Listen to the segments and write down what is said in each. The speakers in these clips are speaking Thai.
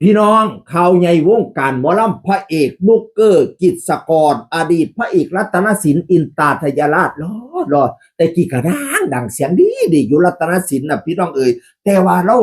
พี่น้องข่าวใหญ่วงการหมอลำพระเอกนุกเกอร์กิจสกรอดีตพระเอกรัตนศิลป์อินตาทยราชรอแต่กี่กระด้างดังเสียงดีอยู่รัตนศิลป์นะพี่น้องเอ๋ยแต่ว่าเรา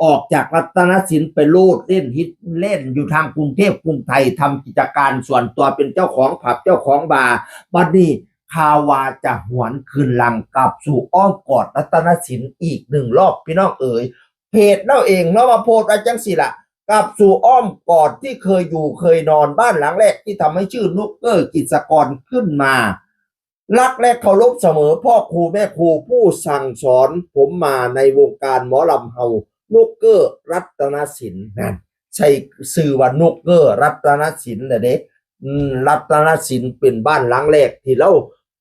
ออกจากรัตนศิลป์ไปโลดเล่นฮิตเล่นอยู่ทางกรุงเทพกรุงไทยทำกิจการส่วนตัวเป็นเจ้าของผับเจ้าของบาร์บัดนี้ข่าวว่าจะหวนคืนหลังกลับสู่อ้อมกอดรัตนศิลป์อีกหนึ่งรอบพี่น้องเอ๋ยเพจเราเองเรามาโพสต์อะไรจังสิล่ะ กลับสู่อ้อมกอดที่เคยอยู่เคยนอนบ้านหลังแรกที่ทำให้ชื่อนุกเกอร์กิจกรขึ้นมารักและเคารพเสมอพ่อครูแม่ครูผู้สั่งสอนผมมาในวงการหมอลำเฮานุกเกอร์รัตนศิลป์นั่นใช่สื่อว่านุกเกอร์รัตนศิลป์เด็กรัตนศิลป์เป็นบ้านหลังแรกที่เรา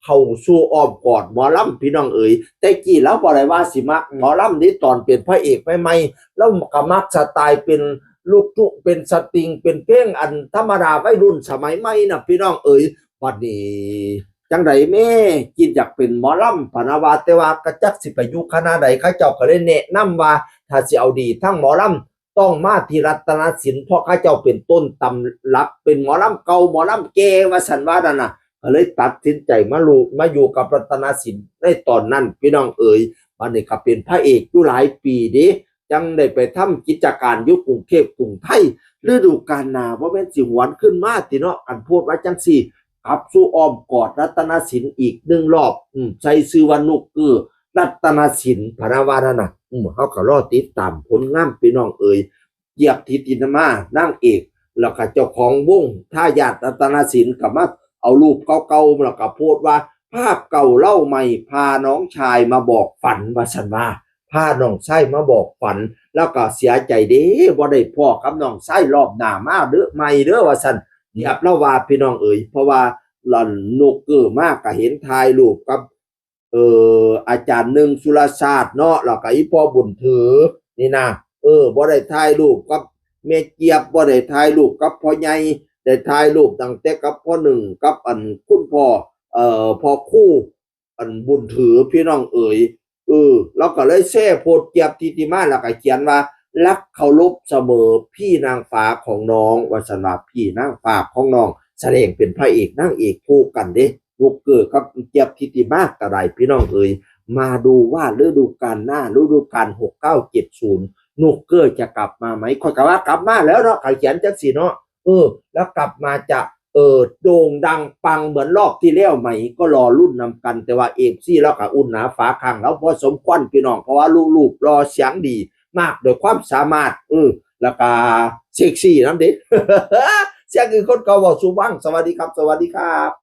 เข้าสู่อ้อมกอดหมอลำพี่น้องเอ๋ยแต่กี้แล้วบอกเลยว่าสิมักหมอลำนี้ตอนเป็นพระเอกใหม่ๆแล้วก็มักสไตล์เป็นลูกทุ่งเป็นสตริงเป็นเพลงอันธรรมดาวัยรุ่นสมัยใหม่นะพี่น้องเอ๋ยบัดนี้จังไดแม่กินอยากเป็นหมอลำพนาวาแต่ว่ากระจักสิไปอยู่คณะใดเขาเจ้าก็เลยแนะนำว่าถ้าสิเอาดีทั้งหมอลำต้องมาที่รัตนศิลป์เพราะเขาเจ้าเป็นต้นตำรับเป็นหมอลำเก่าหมอลำแก่ว่าสันว่านั่นน่ะก็เลยตัดสินใจมาอยู่กับรัตนศิลป์ในตอนนั้นพี่น้องเอ๋ยบัดนี้ก็เป็นพระเอกอยู่หลายปีเด้จังได้ไปทำกิจการอยู่กรุงเทพกรุงไทยฤดูกาลหน้าบ่แม่นสิหวนขึ้นมาติเนาะอันพูดว่าจังซี่กลับสู่อ้อมกอดรัตนศิลป์อีกหนึ่งรอบใช้ชื่อว่านุกเกอร์รัตนศิลป์พนาวานั่นน่ะเขาก็รอติดตามผลงานพี่น้องเอ๋ยเจี๊ยบทิตินามานางเอกแล้วก็เจ้าของวงทายาทรัตนศิลป์ก็มาเอารูปเก่าๆแล้วก็โพสต์ว่าภาพเก่าเล่าใหม่พาน้องชายมาบอกฝันว่าซั่นว่าพาน้องชายมาบอกฝันแล้วก็เสียใจเด้บ่ได้พ่อกับน้องชายรอบหน้ามาเด้อใหม่เด้อว่าซั่นเรียบแล้วว่าพี่น้องเอ๋ยเพราะว่าหล่อนนุกเกอร์มากก็เห็นถ่ายรูปกับอาจารย์หนึ่งสุรชาติเนาะแล้วก็อีพ่อบุญถือนี่นะบ่ได้ถ่ายรูปกับแม่เจี๊ยบบ่ได้ถ่ายรูปกับพ่อใหญ่ได้ถ่ายรูปตั้งแต่กับพ่อหนึ่งกับอันคุณพ่อพ่อคู่อันบุญถือพี่น้องเอ๋ยแล้วก็เลยแช่โพสต์เจี๊ยบทิติมาแล้วก็เขียนว่ารักเคารพเสมอพี่นางฟ้าของน้องว่าซั่นว่าพี่นางฟ้าของน้องแสดงเป็นพระเอกนางเอกคู่กันเด้นุกเกอร์กับเจี๊ยบทิติมากระไรพี่น้องเอ๋ยมาดูว่าฤดูกาลหน้าฤดูกาล6970นุกเกอร์จะกลับมาไหมค่อยก็ว่ากลับมาแล้วเนาะเขียนจังซี่เนาะแล้วกลับมาจะโด่งดังปังเหมือนรอบที่แล้วไหมก็รอรุ่นนำกันแต่ว่าเอฟซีแล้วก็อุ่นหนาฝาข้างแล้วพอสมควรพี่น้องเพราะว่าลูกๆรอเสียงดีมากโดยความสามารถแล้วก็เซ็กซี่น้ำเด็ดเสียงคือคนเก่าบอกสูบ้างสวัสดีครับสวัสดีครับ